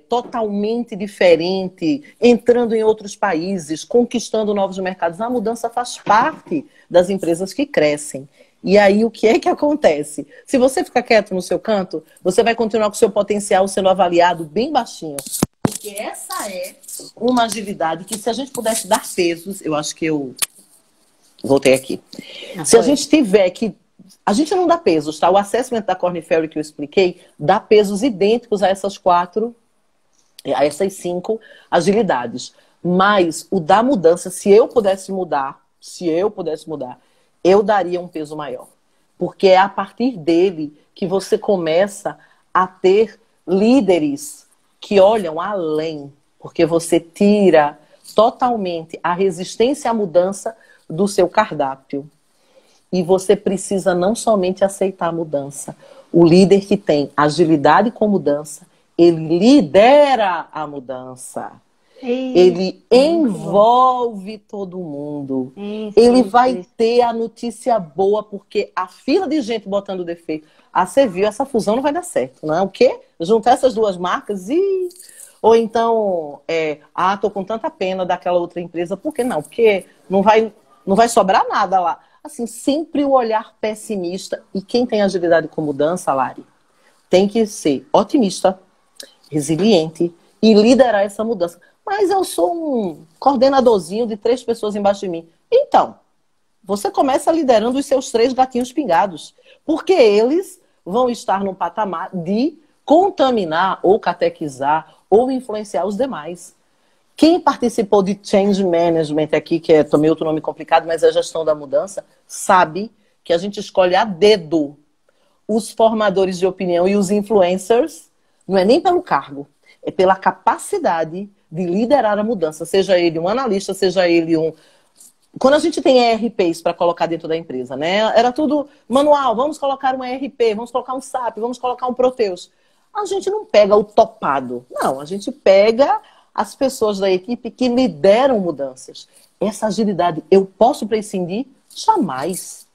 totalmente diferente, entrando em outros países, conquistando novos mercados. A mudança faz parte das empresas que crescem. E aí, o que é que acontece? Se você ficar quieto no seu canto, você vai continuar com o seu potencial sendo avaliado bem baixinho. Porque essa é uma agilidade que, se a gente pudesse dar pesos, eu acho que eu voltei aqui. Se a gente tiver que... A gente não dá pesos, tá? O assessment da Korn Ferry que eu expliquei dá pesos idênticos a essas cinco agilidades. Mas o da mudança, se eu pudesse mudar, eu daria um peso maior. Porque é a partir dele que você começa a ter líderes que olham além. Porque você tira totalmente a resistência à mudança do seu cardápio. E você precisa não somente aceitar a mudança. O líder que tem agilidade com mudança, ele lidera a mudança. Ele envolve todo mundo. Ele vai ter a notícia boa, porque a fila de gente botando defeito. Ah, você viu, essa fusão não vai dar certo, não é? O quê? Juntar essas duas marcas e... Ou então, tô com tanta pena daquela outra empresa. Por que não? Porque não vai sobrar nada lá. Assim, sempre o olhar pessimista. E quem tem agilidade com mudança, Lari, tem que ser otimista, resiliente e liderar essa mudança. Mas eu sou um coordenadorzinho de 3 pessoas embaixo de mim. Então, você começa liderando os seus 3 gatinhos pingados. Porque eles vão estar num patamar de contaminar ou catequizar ou influenciar os demais. Quem participou de Change Management aqui, que tomei outro nome complicado, mas é a gestão da mudança, sabe que a gente escolhe a dedo os formadores de opinião e os influencers, não é nem pelo cargo, é pela capacidade de liderar a mudança, seja ele um analista, seja ele um... Quando a gente tem ERPs para colocar dentro da empresa, né? Era tudo manual, vamos colocar um ERP, vamos colocar um SAP, vamos colocar um Proteus. A gente não pega o topado, não, a gente pega as pessoas da equipe que lideram mudanças. Essa agilidade, eu posso prescindir? Jamais.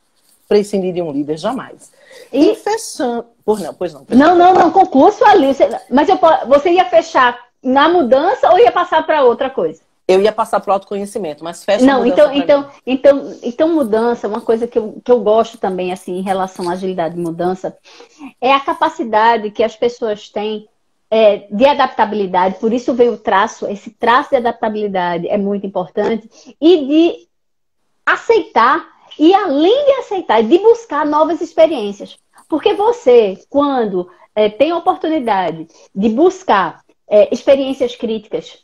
Prescindir de um líder, jamais. E fechando... Pois não. Não, concurso ali. Mas você ia fechar na mudança ou ia passar para outra coisa? Eu ia passar para o autoconhecimento, mas fecha a mudança. Então mudança, uma coisa que eu gosto também, assim, em relação à agilidade de mudança, é a capacidade que as pessoas têm de adaptabilidade. Por isso veio esse traço de adaptabilidade é muito importante, e de aceitar, e além de aceitar, de buscar novas experiências. Porque você, quando tem a oportunidade de buscar experiências críticas,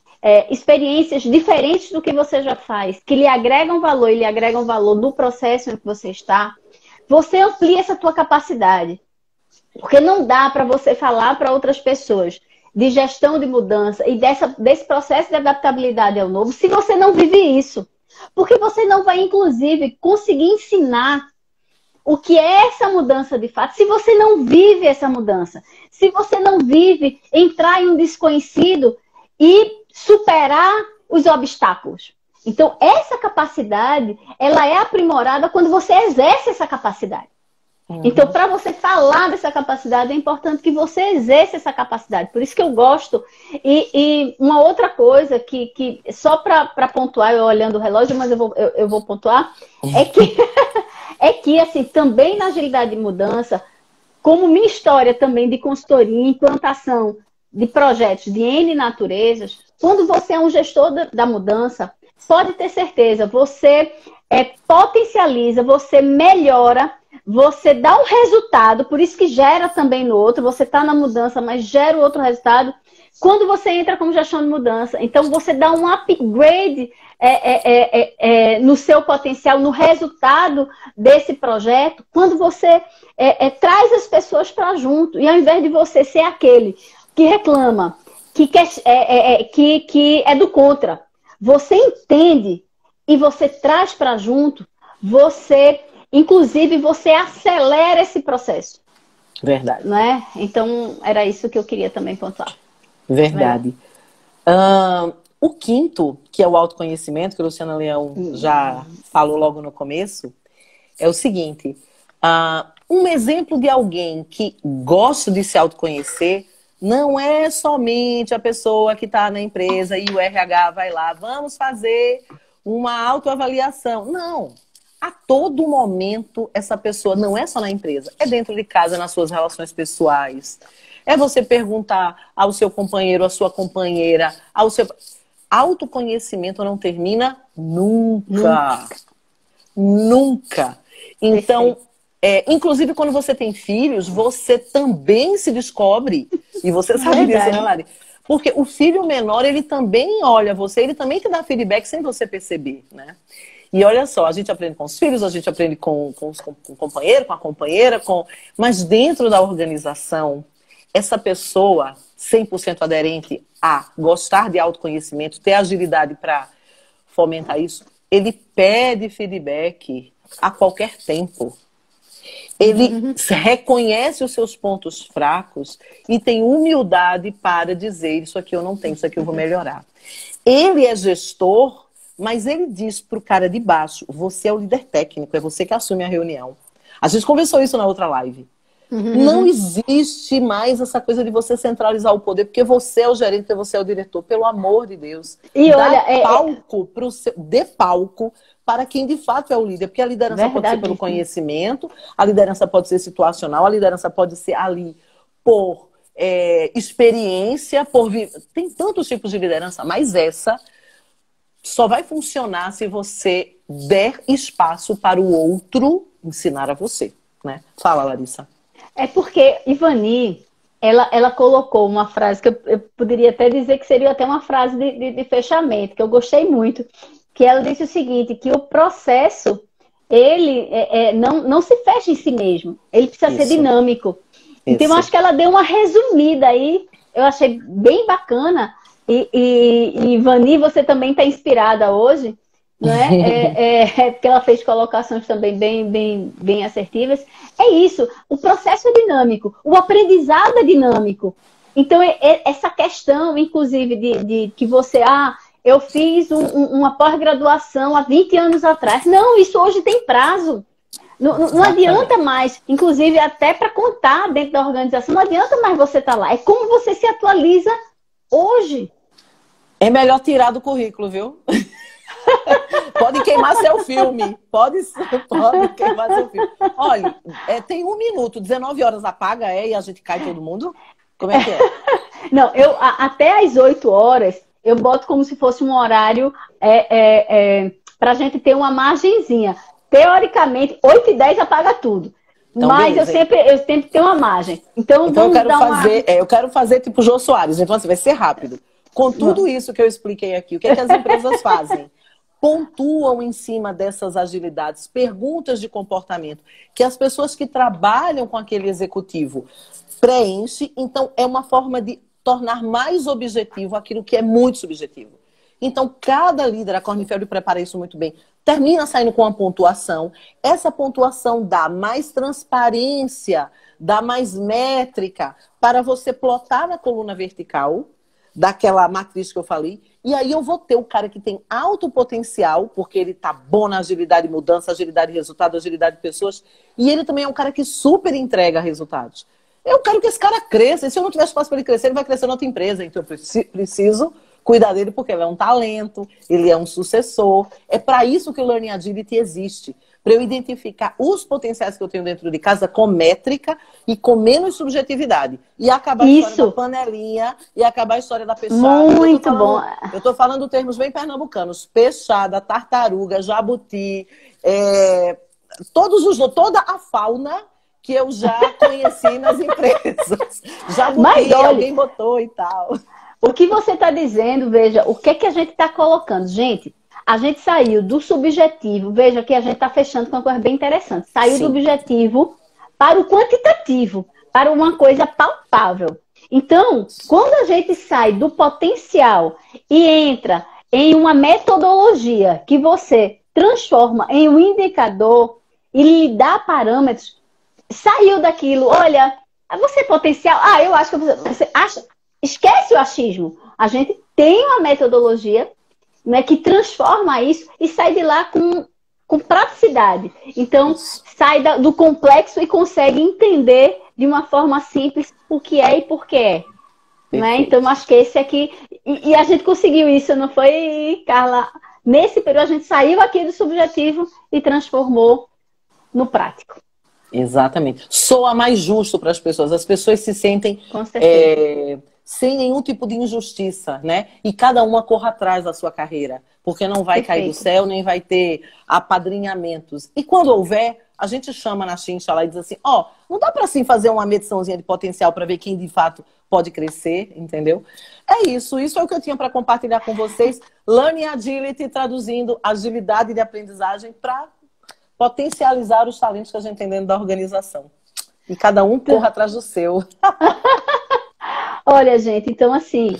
experiências diferentes do que você já faz, que lhe agregam valor e lhe agregam valor no processo em que você está, você amplia essa tua capacidade. Porque não dá para você falar para outras pessoas, de gestão de mudança e desse processo de adaptabilidade ao novo se você não vive isso. Porque você não vai, inclusive, conseguir ensinar o que é essa mudança de fato se você não vive essa mudança. Se você não vive entrar em um desconhecido e superar os obstáculos. Então, essa capacidade, ela é aprimorada quando você exerce essa capacidade. Então, para você falar dessa capacidade, é importante que você exerça essa capacidade. Por isso que eu gosto. E uma outra coisa que só para pontuar, eu olhando o relógio, mas eu vou pontuar, é que assim, também na agilidade de mudança, como minha história também de consultoria, implantação de projetos de N naturezas, quando você é um gestor da mudança, pode ter certeza, você potencializa, você melhora, você dá um resultado, por isso que gera também no outro, você está na mudança, mas gera o outro resultado, quando você entra como gestão de mudança. Então, você dá um upgrade no seu potencial, no resultado desse projeto, quando você traz as pessoas para junto. E ao invés de você ser aquele que reclama, que é do contra, você entende e você traz para junto, inclusive, você acelera esse processo. Verdade. Não é? Então, era isso que eu queria também pontuar. Verdade. O quinto, que é o autoconhecimento, que a Luciana Leão já falou logo no começo, é o seguinte. Um exemplo de alguém que gosta de se autoconhecer não é somente a pessoa que está na empresa e o RH vai lá, vamos fazer uma autoavaliação. Não. A todo momento, essa pessoa não é só na empresa, é dentro de casa, nas suas relações pessoais. É você perguntar ao seu companheiro, à sua companheira, ao seu... Autoconhecimento não termina nunca. Nunca. Então, inclusive quando você tem filhos, você também se descobre. E você sabe disso, né, Lari? Porque o filho menor, ele também olha você, ele também te dá feedback sem você perceber, né? E olha só, a gente aprende com os filhos, a gente aprende com o companheiro, com a companheira, mas dentro da organização, essa pessoa 100% aderente a gostar de autoconhecimento, ter agilidade para fomentar isso, ele pede feedback a qualquer tempo. Ele reconhece os seus pontos fracos e tem humildade para dizer, isso aqui eu não tenho, isso aqui eu vou melhorar. Ele é gestor, mas ele diz para o cara de baixo, você é o líder técnico, é você que assume a reunião. A gente conversou isso na outra live. Não existe mais essa coisa de você centralizar o poder, porque você é o gerente, porque você é o diretor, pelo amor de Deus. E olha, dê palco para quem de fato é o líder, porque a liderança pode ser pelo conhecimento, a liderança pode ser situacional, a liderança pode ser ali por experiência, tem tantos tipos de liderança, mas essa só vai funcionar se você der espaço para o outro ensinar a você, né? Fala, Larissa. É porque Ivani, ela colocou uma frase que eu poderia até dizer que seria até uma frase de fechamento, que eu gostei muito, que ela disse o seguinte, que o processo, ele não se fecha em si mesmo, ele precisa ser dinâmico. Então, eu acho que ela deu uma resumida aí, eu achei bem bacana, e Ivani, você também está inspirada hoje, não é? Porque ela fez colocações também bem assertivas. É isso, o processo é dinâmico, o aprendizado é dinâmico. Então, essa questão, inclusive, de que você, eu fiz uma pós-graduação há 20 anos atrás. Não, isso hoje tem prazo. Não adianta mais, inclusive até para contar dentro da organização, não adianta mais você estar lá. É como você se atualiza hoje. É melhor tirar do currículo, viu? Pode queimar seu filme. Pode queimar seu filme. Olha, tem 1 minuto, 19 horas apaga, e a gente cai todo mundo? Como é que é? Não, até às 8 horas, eu boto como se fosse um horário para a gente ter uma margenzinha. Teoricamente, 8h10 apaga tudo. Então, mas eu sempre tenho uma margem. Então eu quero fazer tipo Jô Soares. Então, assim, vai ser rápido. Com tudo isso que eu expliquei aqui, o que as empresas fazem? Pontuam em cima dessas agilidades, perguntas de comportamento, que as pessoas que trabalham com aquele executivo preenchem. Então, é uma forma de tornar mais objetivo aquilo que é muito subjetivo. Então, cada líder, a Korn prepara isso muito bem, termina saindo com uma pontuação. Essa pontuação dá mais transparência, dá mais métrica para você plotar na coluna vertical daquela matriz que eu falei. E aí eu vou ter o cara que tem alto potencial, porque ele tá bom na agilidade de mudança, agilidade de resultado, agilidade de pessoas. E ele também é um cara que super entrega resultados. Eu quero que esse cara cresça. E se eu não tiver espaço para ele crescer, ele vai crescer em outra empresa. Então eu preciso cuidar dele porque ele é um talento, ele é um sucessor. É para isso que o Learning Agility existe. Para eu identificar os potenciais que eu tenho dentro de casa com métrica e com menos subjetividade. E acabar a história da panelinha e acabar a história da peixada. Muito bom. Eu estou falando termos bem pernambucanos. Peixada, tartaruga, jabuti, toda a fauna que eu já conheci nas empresas. Jabuti, mas, olha, alguém botou e tal. O que você está dizendo, veja, o que é que a gente está colocando? Gente, a gente saiu do subjetivo, veja que a gente está fechando com uma coisa bem interessante. Saiu do objetivo para o quantitativo, para uma coisa palpável. Então, quando a gente sai do potencial e entra em uma metodologia que você transforma em um indicador e lhe dá parâmetros, saiu daquilo, olha, você é potencial? Eu acho que você acha. Esquece o achismo. A gente tem uma metodologia, né, que transforma isso e sai de lá com praticidade. Então, sai do complexo e consegue entender de uma forma simples o que é e por que é. Né? Então, acho que esse aqui... E a gente conseguiu isso, não foi, Carla? Nesse período, a gente saiu aqui do subjetivo e transformou no prático. Exatamente. Soa mais justo para as pessoas. As pessoas se sentem sem nenhum tipo de injustiça, né? E cada uma corra atrás da sua carreira, porque não vai cair do céu, nem vai ter apadrinhamentos. E quando houver, a gente chama na chincha lá e diz assim, não dá para assim fazer uma mediçãozinha de potencial para ver quem de fato pode crescer, entendeu? É isso é o que eu tinha para compartilhar com vocês. Learning Agility, traduzindo agilidade de aprendizagem para potencializar os talentos que a gente tem dentro da organização. E cada um corra atrás do seu. Olha, gente, então assim,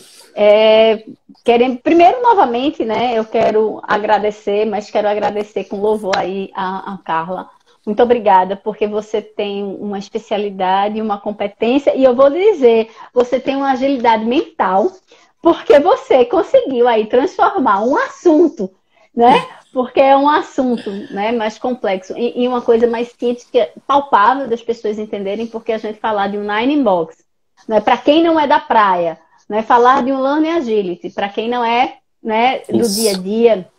primeiro, novamente, né, eu quero agradecer, mas quero agradecer com louvor aí a Carla. Muito obrigada, porque você tem uma especialidade, uma competência, e eu vou dizer, você tem uma agilidade mental, porque você conseguiu aí transformar um assunto, né? Porque é um assunto, né, mais complexo e uma coisa mais simples, palpável das pessoas entenderem, porque a gente falar de um Nine Box, né, para quem não é da praia, né, falar de um Learning Agility, para quem não é, né, do dia a dia,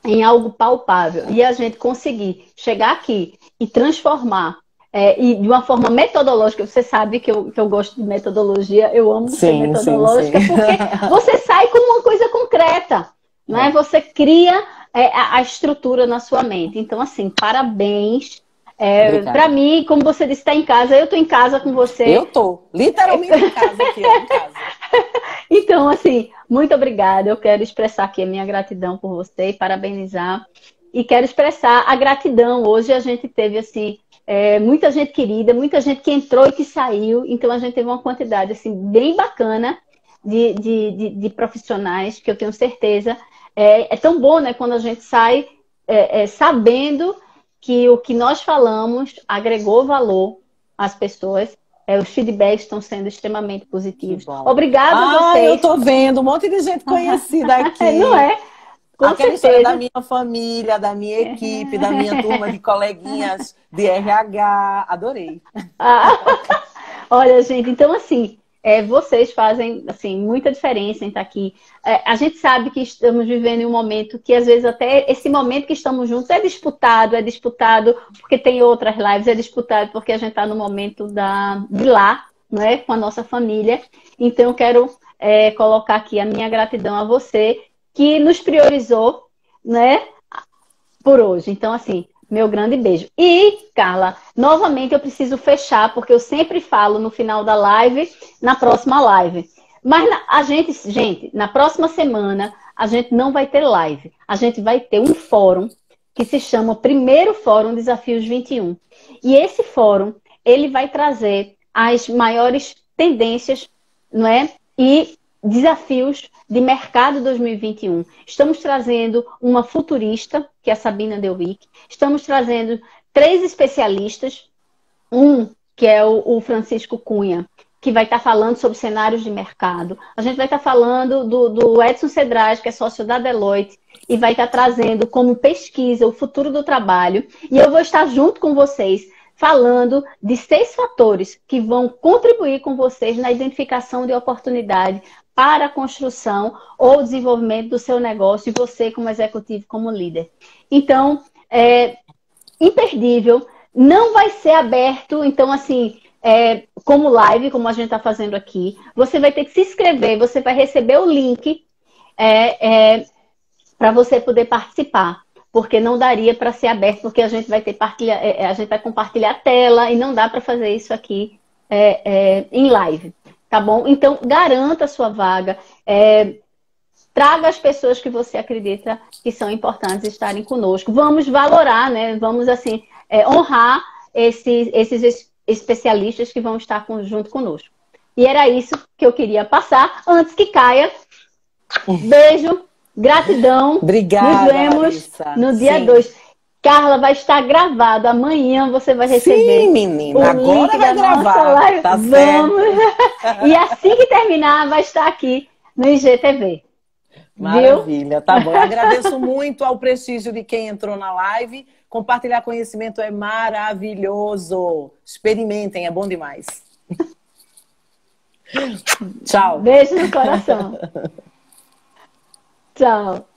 em algo palpável. E a gente conseguir chegar aqui e transformar, e de uma forma metodológica, você sabe que eu gosto de metodologia, eu amo ser metodológica, porque você sai com uma coisa concreta, né? Você cria a estrutura na sua mente. Então, assim, parabéns. Para mim, como você disse, está em casa, eu estou em casa com você. Eu estou, literalmente em casa aqui, em casa. Então, assim, muito obrigada. Eu quero expressar aqui a minha gratidão por você e parabenizar. E quero expressar a gratidão. Hoje a gente teve, assim, muita gente querida, muita gente que entrou e que saiu. Então, a gente teve uma quantidade, assim, bem bacana de profissionais, que eu tenho certeza. É tão bom, né, quando a gente sai sabendo que o que nós falamos agregou valor às pessoas. Os feedbacks estão sendo extremamente positivos. Obrigada a vocês. Eu tô vendo um monte de gente conhecida aqui. Não é? Com aquela certeza. História da minha família, da minha equipe, da minha turma de coleguinhas de RH. Adorei. Olha, gente, então assim, vocês fazem assim, muita diferença em estar aqui. A gente sabe que estamos vivendo em um momento que, às vezes, até esse momento que estamos juntos é disputado porque tem outras lives, é disputado porque a gente está no momento de lá, não é? Com a nossa família. Então, eu quero colocar aqui a minha gratidão a você, que nos priorizou, né, por hoje. Então, assim, meu grande beijo. E, Carla, novamente eu preciso fechar, porque eu sempre falo no final da live, na próxima live. Mas gente, na próxima semana, a gente não vai ter live. A gente vai ter um fórum que se chama Primeiro Fórum Desafios 21. E esse fórum, ele vai trazer as maiores tendências, não é, e desafios de mercado 2021. Estamos trazendo uma futurista, que é a Sabina Delvic. Estamos trazendo 3 especialistas. Um, que é o Francisco Cunha, que vai estar falando sobre cenários de mercado. A gente vai estar falando do Edson Cedrais, que é sócio da Deloitte, e vai estar trazendo como pesquisa o futuro do trabalho. E eu vou estar junto com vocês falando de 6 fatores que vão contribuir com vocês na identificação de oportunidade para a construção ou desenvolvimento do seu negócio e você como executivo, como líder. Então, é imperdível, não vai ser aberto, então assim, como live, como a gente está fazendo aqui, você vai ter que se inscrever, você vai receber o link para você poder participar. Porque não daria para ser aberto, porque a gente vai ter a gente vai compartilhar a tela e não dá para fazer isso aqui em live, tá bom? Então, garanta a sua vaga, traga as pessoas que você acredita que são importantes estarem conosco. Vamos valorar, né? Vamos, assim, honrar esses especialistas que vão estar junto conosco. E era isso que eu queria passar antes que caia. Beijo. Gratidão. Obrigada, nos vemos Larissa. no dia 2. Carla, vai estar gravado. Amanhã você vai receber. Sim, menina. Agora vai gravar. Live. Tá Vamos. E assim que terminar, vai estar aqui no IGTV. Maravilha. Viu? Tá bom. Eu agradeço muito ao prestígio de quem entrou na live. Compartilhar conhecimento é maravilhoso. Experimentem, é bom demais. Tchau. Beijo no coração. Tchau.